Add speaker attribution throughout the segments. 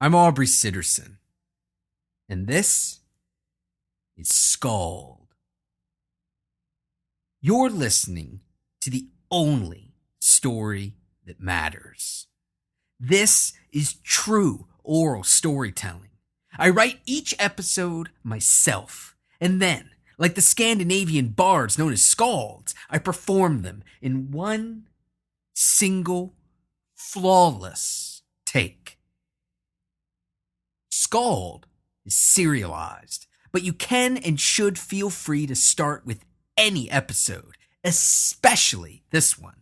Speaker 1: I'm Aubrey Sitterson, and this is SKALD. You're listening to the only story that matters. This is true oral storytelling. I write each episode myself, and then, like the Scandinavian bards known as skalds, I perform them in one single, flawless take. SKALD is serialized, but you can and should feel free to start with any episode, especially this one.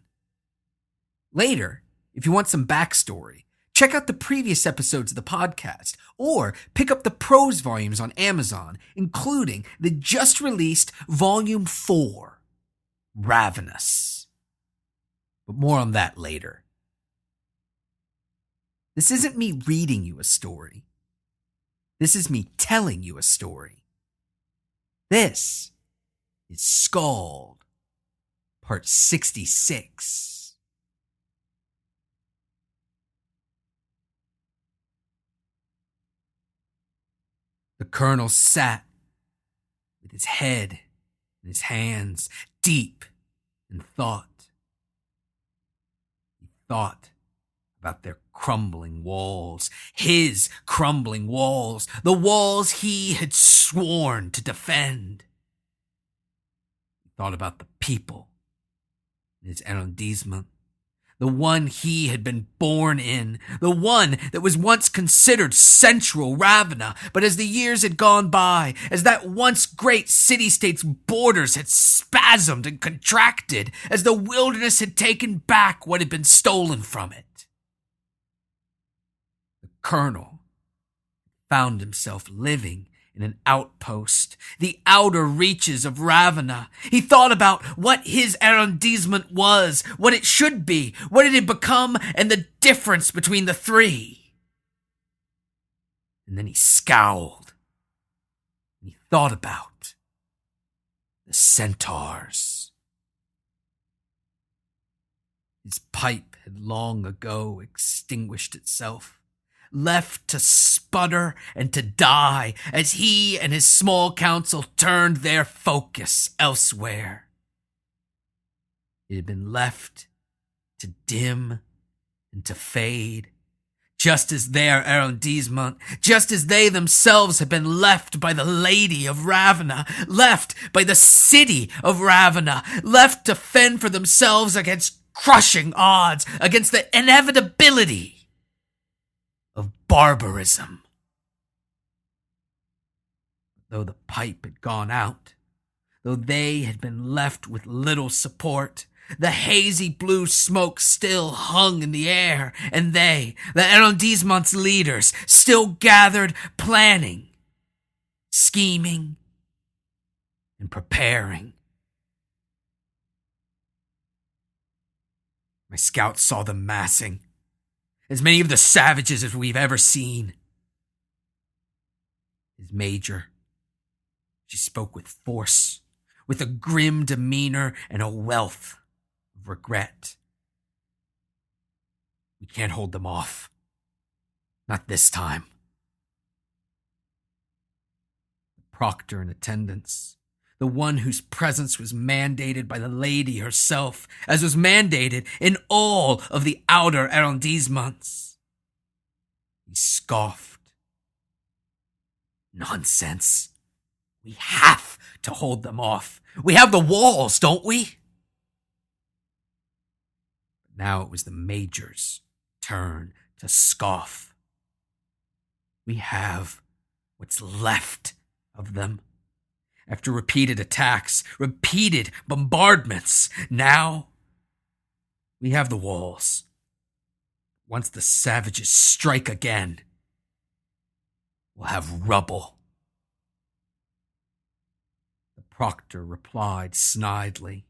Speaker 1: Later, if you want some backstory, check out the previous episodes of the podcast, or pick up the prose volumes on Amazon, including the just-released Volume 4, Ravenous. But more on that later. This isn't me reading you a story. This is me telling you a story. This is SKALD, Part 66. The colonel sat with his head in his hands, deep in thought. He thought about their crumbling walls, his crumbling walls, the walls he had sworn to defend. He thought about the people in his arrondissement, the one he had been born in, the one that was once considered central Ravenna, but as the years had gone by, as that once great city-state's borders had spasmed and contracted, as the wilderness had taken back what had been stolen from it, the colonel found himself living in an outpost, the outer reaches of Ravenna. He thought about what his arrondissement was, what it should be, what it had become, and the difference between the three. And then he scowled. And he thought about the centaurs. His pipe had long ago extinguished itself, left to sputter and to die as he and his small council turned their focus elsewhere. It had been left to dim and to fade, just as their arrondissement, just as they themselves had been left by the Lady of Ravenna, left by the city of Ravenna, left to fend for themselves against crushing odds, against the inevitability of barbarism. Though the pipe had gone out, though they had been left with little support, the hazy blue smoke still hung in the air, and they, the arrondissement's leaders, still gathered, planning, scheming, and preparing. My scouts saw them massing, as many of the savages as we've ever seen. His major, she spoke with force, with a grim demeanor and a wealth of regret. We can't hold them off. Not this time. The proctor in attendance, the one whose presence was mandated by the lady herself, as was mandated in all of the outer arrondissements. He scoffed. Nonsense. We have to hold them off. We have the walls, don't we? But now it was the major's turn to scoff. We have what's left of them. After repeated attacks, repeated bombardments, now we have the walls. Once the savages strike again, we'll have rubble. The proctor replied snidely,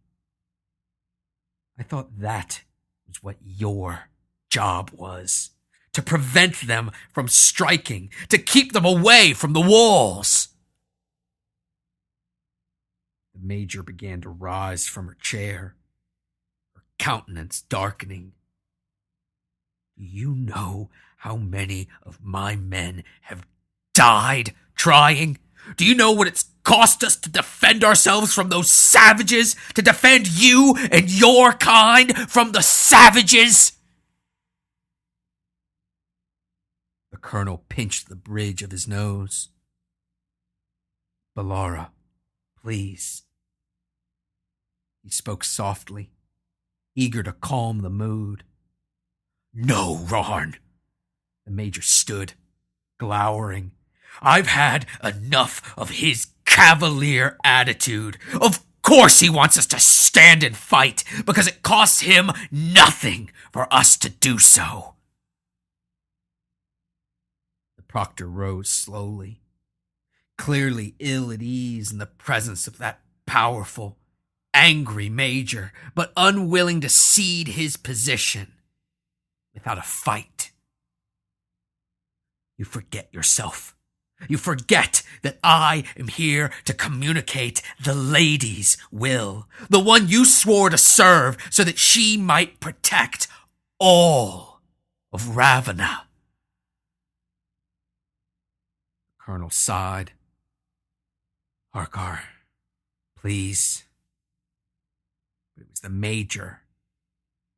Speaker 1: I thought that was what your job was, to prevent them from striking, to keep them away from the walls. The major began to rise from her chair, her countenance darkening. Do you know How many of my men have died trying? Do you know what it's cost us to defend ourselves from those savages? To defend you and your kind from the savages? The colonel pinched the bridge of his nose. Balara, please. He spoke softly, eager to calm the mood. No, Rarn. The major stood, glowering. I've had enough of his cavalier attitude. Of course he wants us to stand and fight, because it costs him nothing for us to do so. The proctor rose slowly, clearly ill at ease in the presence of that powerful, angry major, but unwilling to cede his position without a fight. You forget yourself. You forget that I am here to communicate the lady's will, the one you swore to serve so that she might protect all of Ravenna. The colonel sighed. Harkar, please. But it was the major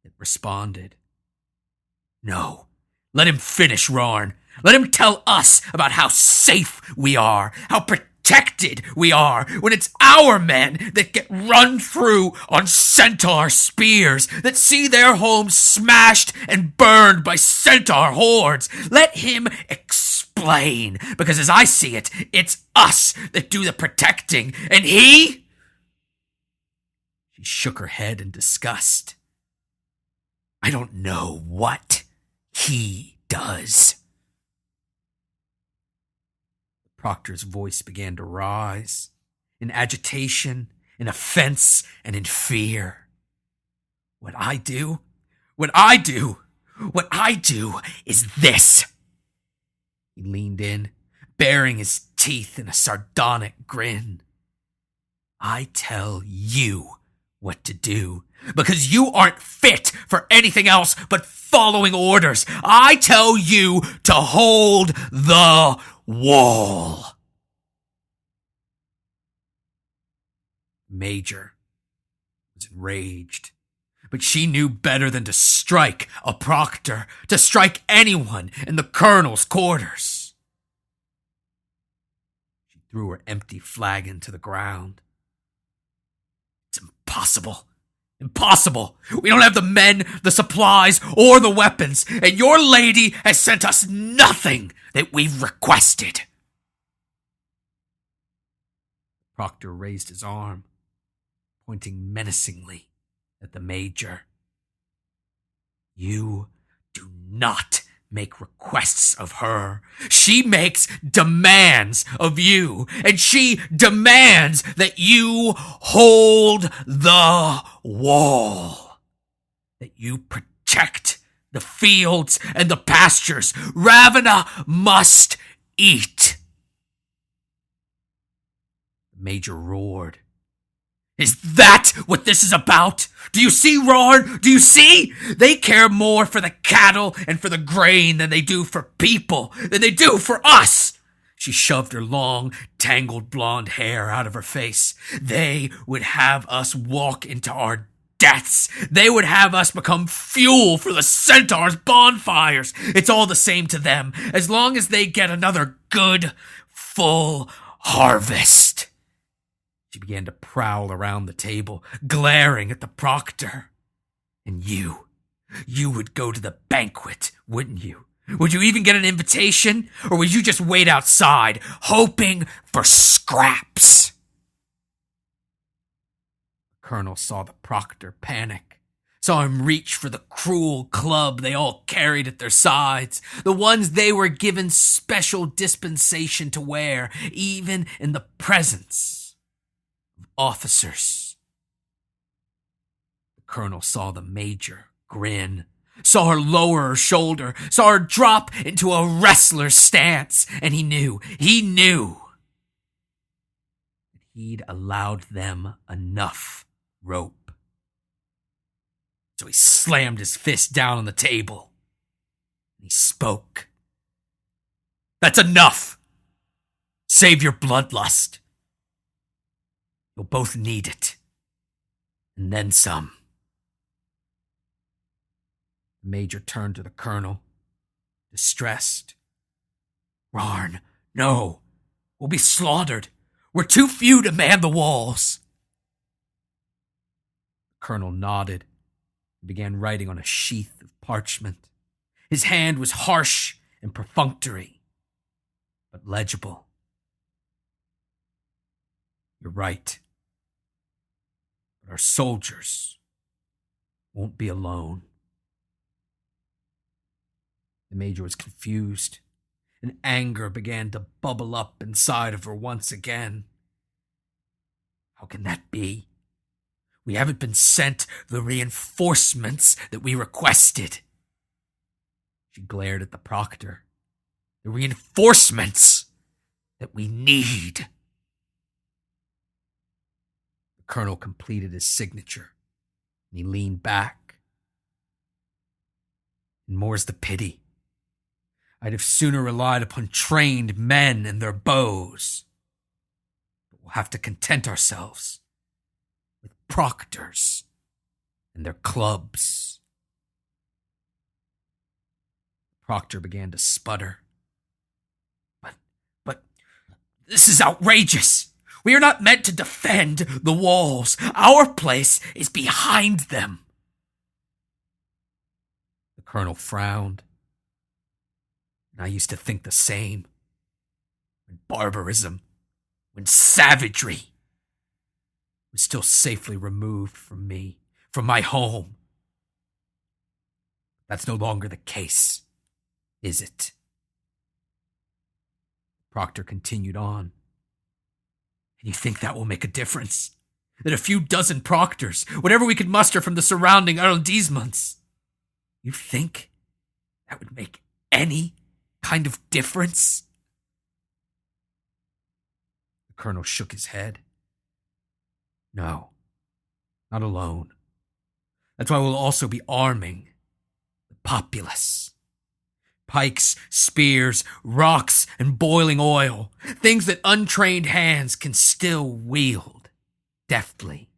Speaker 1: that responded. No, let him finish, Rarn. Let him tell us about how safe we are, how protected we are, when it's our men that get run through on centaur spears, that see their homes smashed and burned by centaur hordes. Let him explain, because as I see it, it's us that do the protecting, and he... She shook her head in disgust. I don't know what he does. Proctor's voice began to rise, in agitation, in offense, and in fear. What I do is this. He leaned in, baring his teeth in a sardonic grin. I tell you what to do, because you aren't fit for anything else but following orders. I tell you to hold the wall. Major was enraged, but she knew better than to strike a proctor, to strike anyone in the colonel's quarters. She threw her empty flagon to the ground. It's impossible. Impossible. We don't have the men, the supplies, or the weapons, and your lady has sent us nothing that we've requested. Proctor raised his arm, pointing menacingly at the major. You do not make requests of her. She makes demands of you, and she demands that you hold the wall, that you protect the fields and the pastures. Ravenna must eat. The major roared. Is that what this is about? Do you see, Rarn? Do you see? They care more for the cattle and for the grain than they do for people, than they do for us. She shoved her long, tangled blonde hair out of her face. They would have us walk into our deaths. They would have us become fuel for the centaurs' bonfires. It's all the same to them, as long as they get another good, full harvest. She began to prowl around the table, glaring at the proctor. And you would go to the banquet, wouldn't you? Would you even get an invitation? Or would you just wait outside, hoping for scraps? The colonel saw the proctor panic, saw him reach for the cruel club they all carried at their sides, the ones they were given special dispensation to wear, even in the presence officers. The colonel saw the major grin, saw her lower her shoulder, saw her drop into a wrestler's stance, and he knew that he'd allowed them enough rope. So he slammed his fist down on the table. He spoke. "That's enough! Save your bloodlust. You'll both need it. And then some." The major turned to the colonel, distressed. "Rarn, no. We'll be slaughtered. We're too few to man the walls." The colonel nodded and began writing on a sheath of parchment. His hand was harsh and perfunctory, but legible. "You're right. But our soldiers won't be alone." The major was confused, and anger began to bubble up inside of her once again. "How can that be? We haven't been sent the reinforcements that we requested." She glared at the proctor. "The reinforcements that we need." The colonel completed his signature, and he leaned back. "And more's the pity. I'd have sooner relied upon trained men and their bows. But we'll have to content ourselves with proctors and their clubs." The proctor began to sputter. But this is outrageous. We are not meant to defend the walls. Our place is behind them." The colonel frowned. "And I used to think the same. When barbarism, when savagery was still safely removed from me, from my home. That's no longer the case, is it?" Proctor continued on. "And you think that will make a difference? That a few dozen proctors, whatever we could muster from the surrounding arrondissements, you think that would make any kind of difference?" The colonel shook his head. "No, not alone. That's why we'll also be arming the populace. Pikes, spears, rocks, and boiling oil. Things that untrained hands can still wield deftly."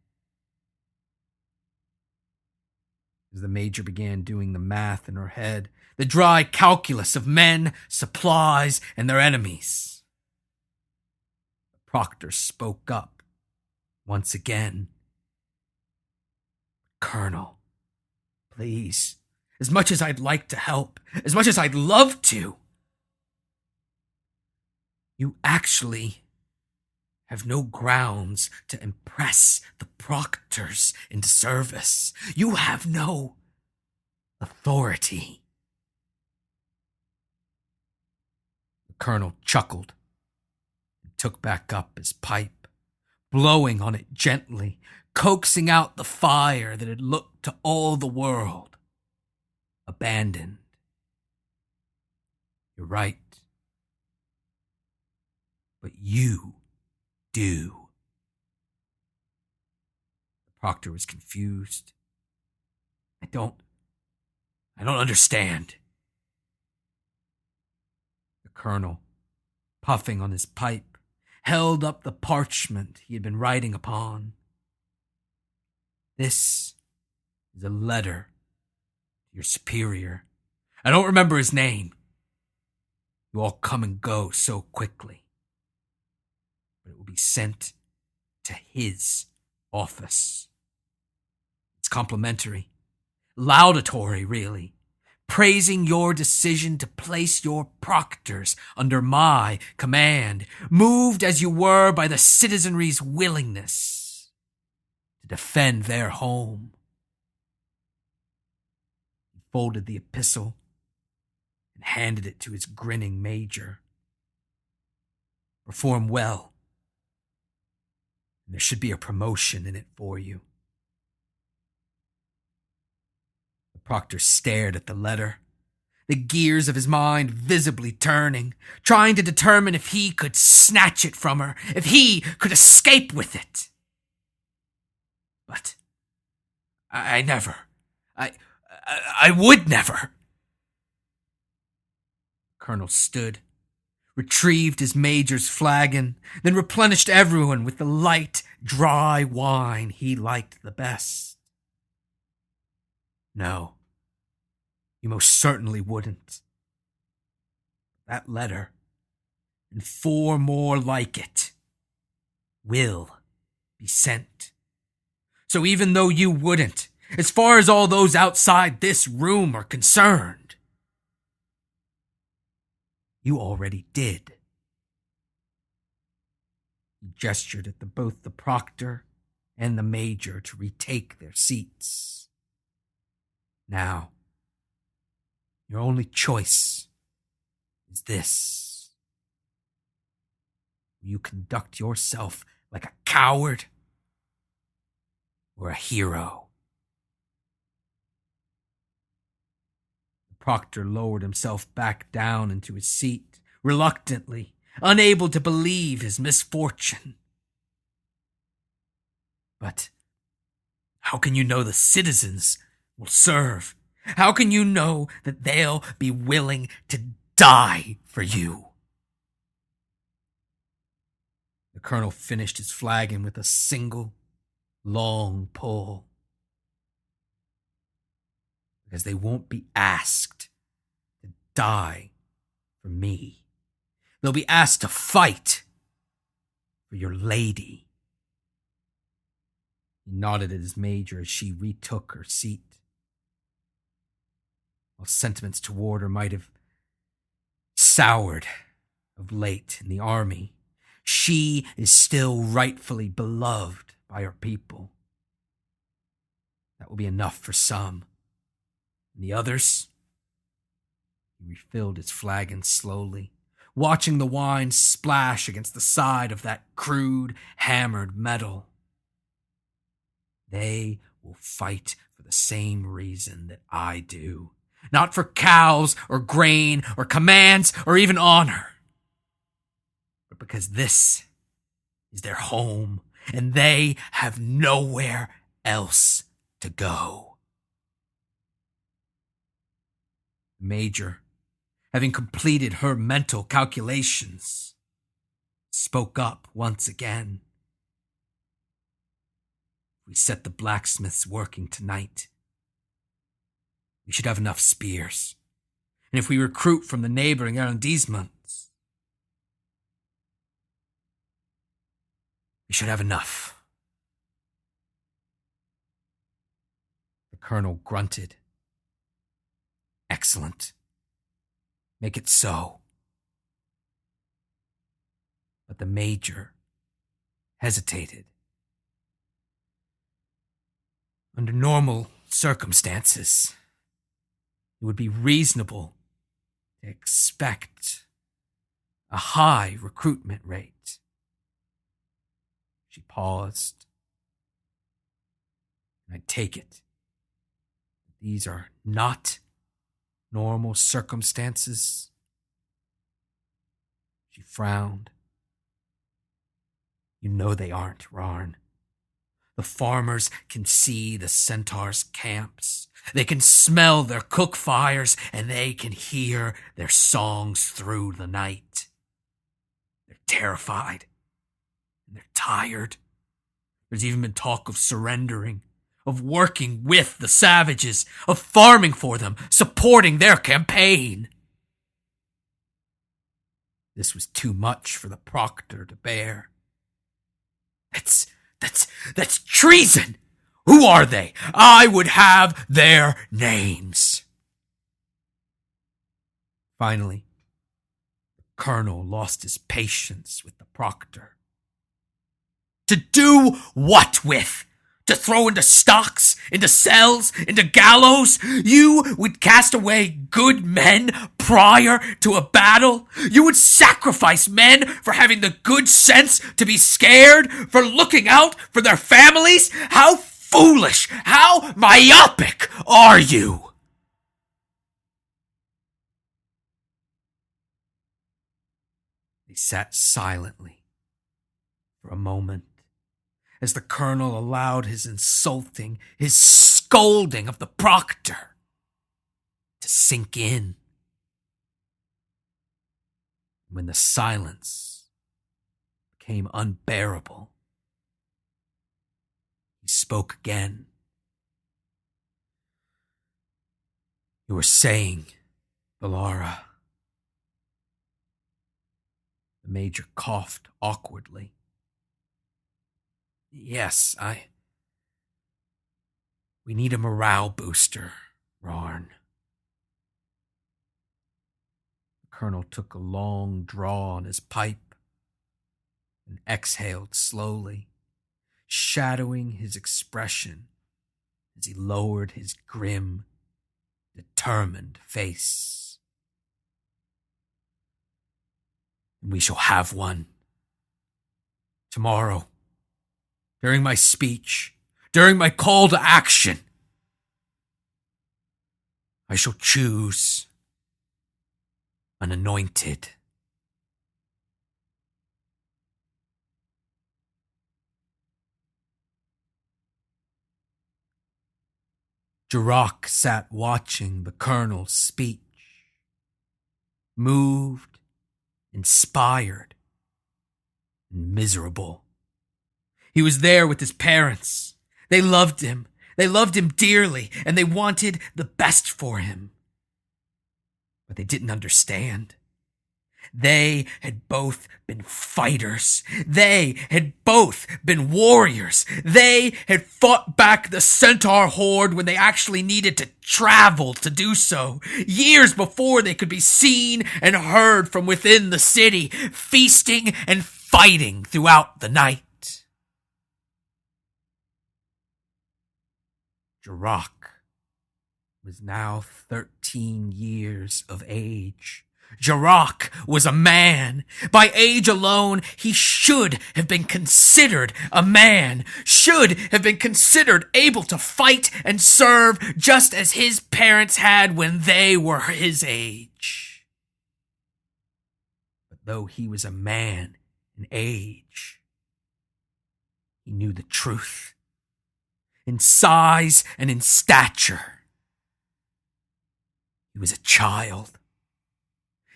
Speaker 1: As the major began doing the math in her head, the dry calculus of men, supplies, and their enemies, the proctor spoke up once again. "Colonel, please, as much as I'd like to help, as much as I'd love to, you actually have no grounds to impress the proctors into service. You have no authority." The colonel chuckled and took back up his pipe, blowing on it gently, coaxing out the fire that had looked to all the world abandoned. "You're right. But you do." The proctor was confused. I don't understand." The colonel, puffing on his pipe, held up the parchment he had been writing upon. "This is a letter to your superior. I don't remember his name. You all come and go so quickly. But it will be sent to his office. It's complimentary, laudatory, really, praising your decision to place your proctors under my command, moved as you were by the citizenry's willingness to defend their home." He folded the epistle and handed it to his grinning major. "Perform well, and there should be a promotion in it for you." The proctor stared at the letter, the gears of his mind visibly turning, trying to determine if he could snatch it from her, if he could escape with it. "But I would never." colonel stood, retrieved his major's flagon, then replenished everyone with the light, dry wine he liked the best. No, you most certainly wouldn't. That letter, and 4 more like it, will be sent. So even though you wouldn't, as far as all those outside this room are concerned, you already did. He gestured at both the proctor and the major to retake their seats. Now, your only choice is this. Will you conduct yourself like a coward or a hero? The proctor lowered himself back down into his seat, reluctantly, unable to believe his misfortune. But how can you know the citizens will serve? How can you know that they'll be willing to die for you? The colonel finished his flagon with a single, long pull. Because they won't be asked to die for me. They'll be asked to fight for your lady. He nodded at his major as she retook her seat. While sentiments toward her might have soured of late in the army, she is still rightfully beloved by her people. That will be enough for some. And the others? He refilled his flagon slowly, watching the wine splash against the side of that crude, hammered metal. They will fight for the same reason that I do. Not for cows or grain or commands or even honor, but because this is their home and they have nowhere else to go. The major, having completed her mental calculations, spoke up once again. We set the blacksmiths working tonight. We should have enough spears. And if we recruit from the neighboring arrondissements, we should have enough. The colonel grunted. Excellent. Make it so. But the major hesitated. Under normal circumstances, it would be reasonable to expect a high recruitment rate. She paused. And I take it. These are not normal circumstances. She frowned. You know they aren't, Rarn. The farmers can see the centaurs' camps. They can smell their cook fires, and they can hear their songs through the night. They're terrified, and they're tired. There's even been talk of surrendering, of working with the savages, of farming for them, supporting their campaign. This was too much for the proctor to bear. That's treason! Who are they? I would have their names. Finally, the colonel lost his patience with the proctor. To do what with? To throw into stocks, into cells, into gallows? You would cast away good men prior to a battle? You would sacrifice men for having the good sense to be scared, for looking out for their families? How foolish, how myopic are you? They sat silently for a moment, as the colonel allowed his insulting, his scolding of the proctor to sink in. When the silence became unbearable, he spoke again. "You were saying, Valara." The Major coughed awkwardly. "Yes, we need a morale booster, Rarn." The Colonel took a long draw on his pipe and exhaled slowly, shadowing his expression as he lowered his grim, determined face. "We shall have one. Tomorrow. During my speech. During my call to action. I shall choose an anointed." Jirok sat watching the Colonel's speech, moved, inspired, and miserable. He was there with his parents. They loved him. They loved him dearly, and they wanted the best for him. But they didn't understand. They had both been fighters. They had both been warriors. They had fought back the Centaur horde when they actually needed to travel to do so, years before they could be seen and heard from within the city, feasting and fighting throughout the night. Jirok was now 13 years of age. Jirok was a man. By age alone, he should have been considered a man, should have been considered able to fight and serve just as his parents had when they were his age. But though he was a man in age, he knew the truth. In size and in stature, he was a child.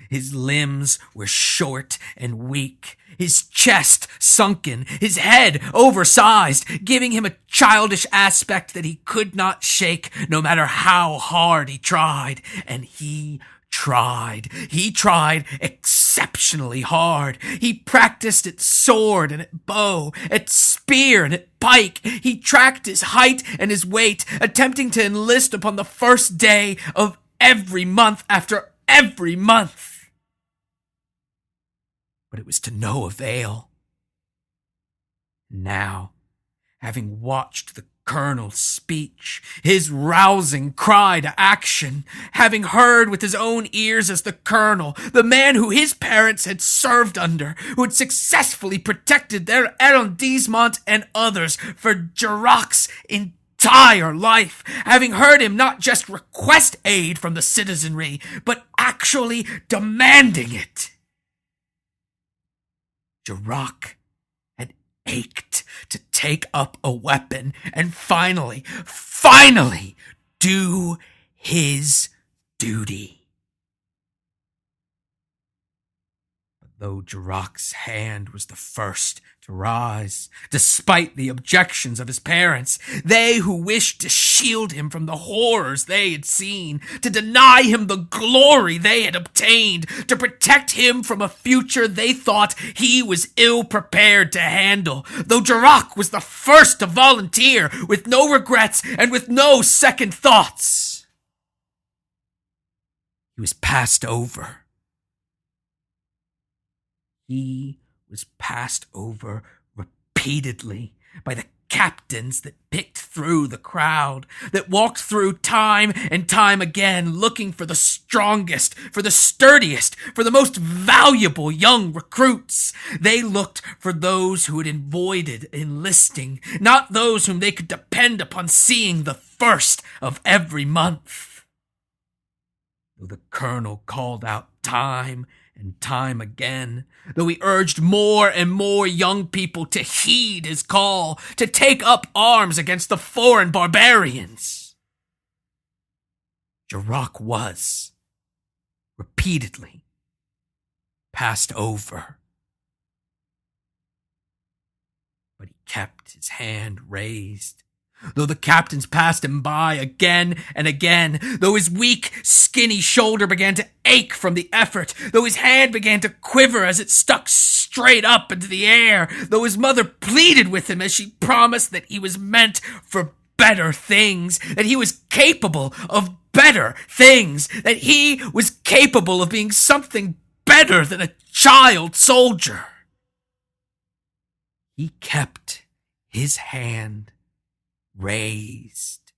Speaker 1: His limbs were short and weak, his chest sunken, his head oversized, giving him a childish aspect that he could not shake no matter how hard he tried. And he tried. He tried exceptionally hard. He practiced at sword and at bow, at spear and at pike. He tracked his height and his weight, attempting to enlist upon the first day of every month after every month. But it was to no avail. Now, having watched the Colonel's speech, his rousing cry to action, having heard with his own ears as the Colonel, the man who his parents had served under, who had successfully protected their arrondissement and others for Jirok's entire life, having heard him not just request aid from the citizenry, but actually demanding it. Jirok had ached to take up a weapon and finally do his duty. But though Jirok's hand was the first to rise, despite the objections of his parents, they who wished to shield him from the horrors they had seen, to deny him the glory they had obtained, to protect him from a future they thought he was ill-prepared to handle, though Jirok was the first to volunteer with no regrets and with no second thoughts, he was passed over. He was passed over repeatedly by the captains that picked through the crowd, that walked through time and time again, looking for the strongest, for the sturdiest, for the most valuable young recruits. They looked for those who had avoided enlisting, not those whom they could depend upon seeing the first of every month. Though the Colonel called out time and time again, though he urged more and more young people to heed his call, to take up arms against the foreign barbarians, Jirok was, repeatedly, passed over. But he kept his hand raised. Though the captains passed him by again and again, though his weak, skinny shoulder began to ache from the effort, though his hand began to quiver as it stuck straight up into the air, though his mother pleaded with him as she promised that he was meant for better things, that he was capable of better things, that he was capable of being something better than a child soldier, he kept his hand raised.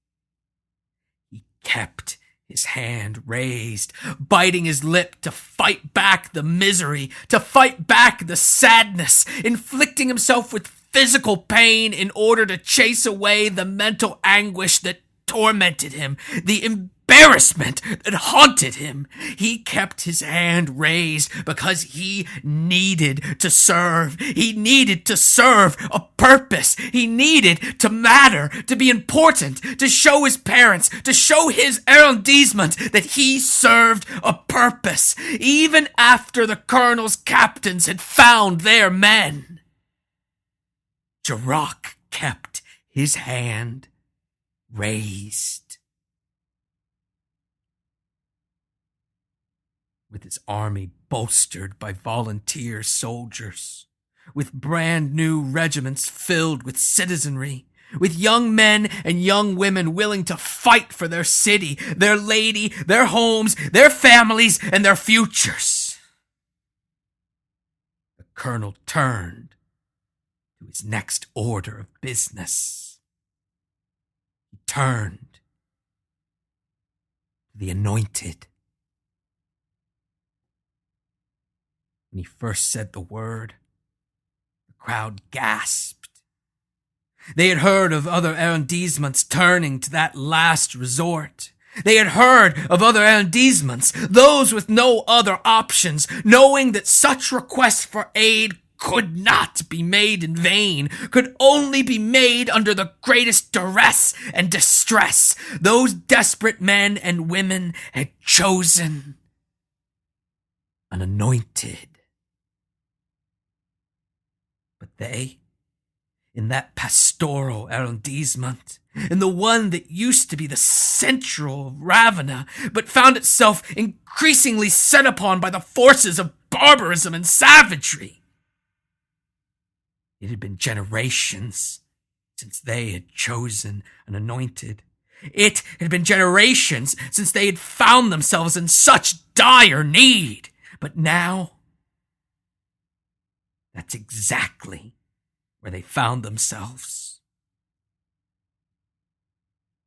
Speaker 1: He kept his hand raised, biting his lip to fight back the misery, to fight back the sadness, inflicting himself with physical pain in order to chase away the mental anguish that tormented him, the embarrassment that haunted him. He kept his hand raised because he needed to serve. He needed to serve a purpose. He needed to matter, to be important, to show his parents, to show his arrondissement that he served a purpose, even after the colonel's captains had found their men. Jacques kept his hand raised. With his army bolstered by volunteer soldiers, with brand new regiments filled with citizenry, with young men and young women willing to fight for their city, their lady, their homes, their families, and their futures. The colonel turned to his next order of business. He turned to the anointed. When he first said the word, the crowd gasped. They had heard of other arrondissements turning to that last resort. They had heard of other arrondissements, those with no other options, knowing that such requests for aid could not be made in vain, could only be made under the greatest duress and distress. Those desperate men and women had chosen an anointed. But they, in that pastoral arrondissement, in the one that used to be the central of Ravenna, but found itself increasingly set upon by the forces of barbarism and savagery, it had been generations since they had chosen an anointed. It had been generations since they had found themselves in such dire need. But now, that's exactly where they found themselves.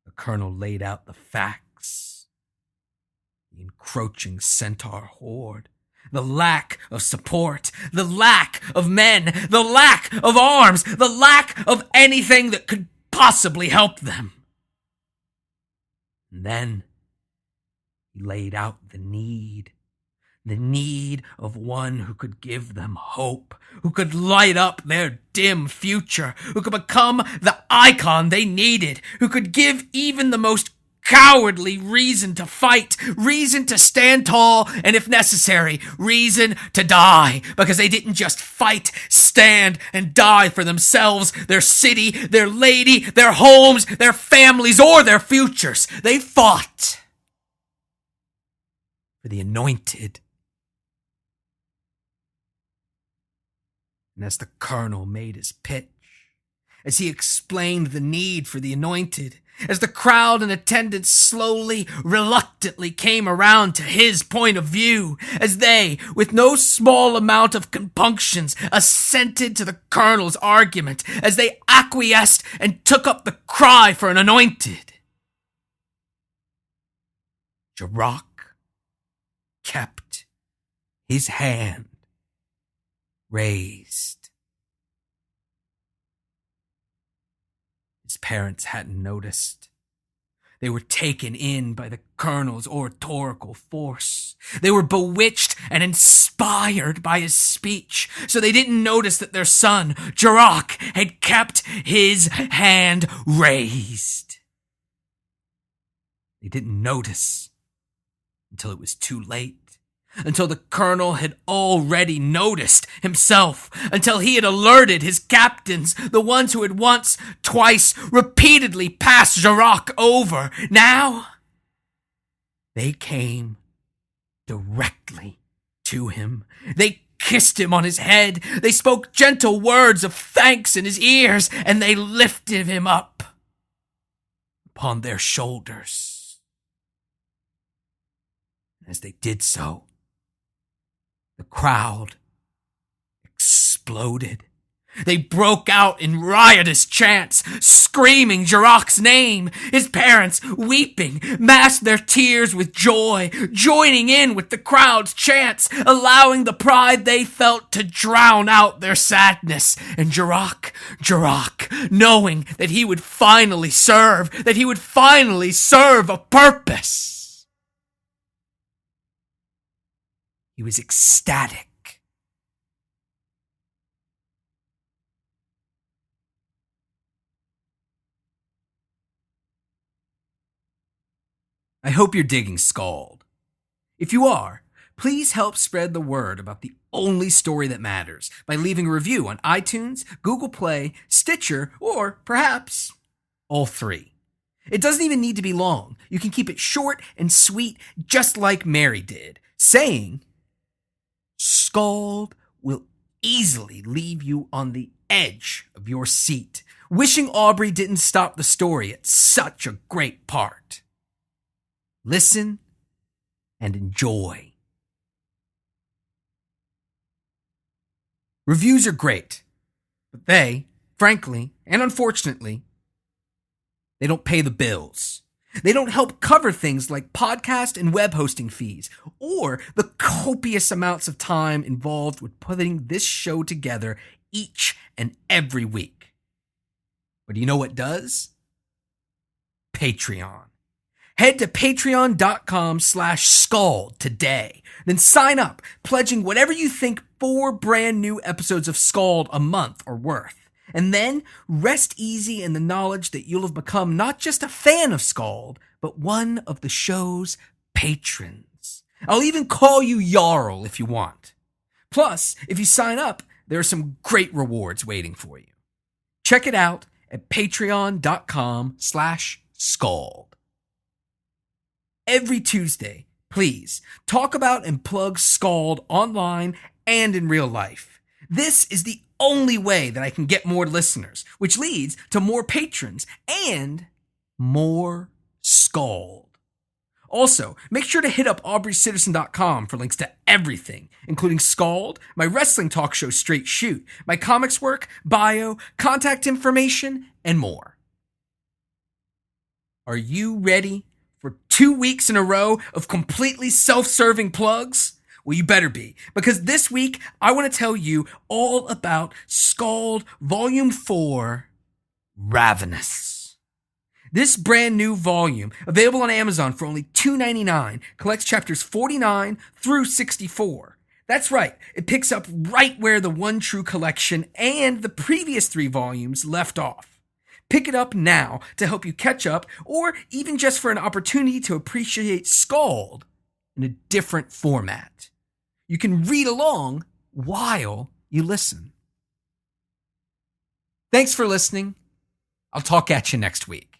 Speaker 1: The colonel laid out the facts. The encroaching centaur horde, the lack of support, the lack of men, the lack of arms, the lack of anything that could possibly help them. And then he laid out the need of one who could give them hope, who could light up their dim future, who could become the icon they needed, who could give even the most cowardly reason to fight, reason to stand tall, and if necessary, reason to die, because they didn't just fight, stand, and die for themselves, their city, their lady, their homes, their families, or their futures. They fought for the anointed. And as the colonel made his pitch, as he explained the need for the anointed, as the crowd in attendance slowly, reluctantly came around to his point of view, as they, with no small amount of compunctions, assented to the colonel's argument, as they acquiesced and took up the cry for an anointed, Jacques kept his hand raised. His parents hadn't noticed. They were taken in by the colonel's oratorical force. They were bewitched and inspired by his speech, so they didn't notice that their son, Jacques, had kept his hand raised. They didn't notice until it was too late. until the colonel had already noticed himself, until he had alerted his captains, the ones who had once, twice, repeatedly passed Jacques over. Now, they came directly to him. They kissed him on his head. They spoke gentle words of thanks in his ears, and they lifted him up upon their shoulders. As they did so, the crowd exploded. They broke out in riotous chants, screaming Jacques' name. His parents, weeping, masked their tears with joy, joining in with the crowd's chants, allowing the pride they felt to drown out their sadness. And Jacques, knowing that he would finally serve a purpose. He was ecstatic. I hope you're digging SKALD. If you are, please help spread the word about the only story that matters by leaving a review on iTunes, Google Play, Stitcher, or perhaps all three. It doesn't even need to be long. You can keep it short and sweet, just like Mary did, saying, SKALD will easily leave you on the edge of your seat, wishing Aubrey didn't stop the story at such a great part. Listen and enjoy. Reviews are great, but they, frankly and unfortunately, they don't pay the bills. They don't help cover things like podcast and web hosting fees, or the copious amounts of time involved with putting this show together each and every week. But do you know what does? Patreon. Head to patreon.com/skald today. Then sign up, pledging whatever you think 4 brand new episodes of SKALD a month are worth. And then rest easy in the knowledge that you'll have become not just a fan of SKALD, but one of the show's patrons. I'll even call you Jarl if you want. Plus, if you sign up, there are some great rewards waiting for you. Check it out at patreon.com/skald. Every Tuesday, please talk about and plug SKALD online and in real life. This is the only way that I can get more listeners, which leads to more patrons and more SKALD. Also, make sure to hit up AubreyCitizen.com for links to everything, including SKALD, my wrestling talk show Straight Shoot, my comics work, bio, contact information, and more. Are you ready for 2 weeks in a row of completely self-serving plugs? Well, you better be, because this week I want to tell you all about SKALD Volume 4, Ravenous. This brand new volume, available on Amazon for only $2.99, collects chapters 49 through 64. That's right, it picks up right where the One True Collection and the previous 3 volumes left off. Pick it up now to help you catch up, or even just for an opportunity to appreciate SKALD in a different format. You can read along while you listen. Thanks for listening. I'll talk at you next week.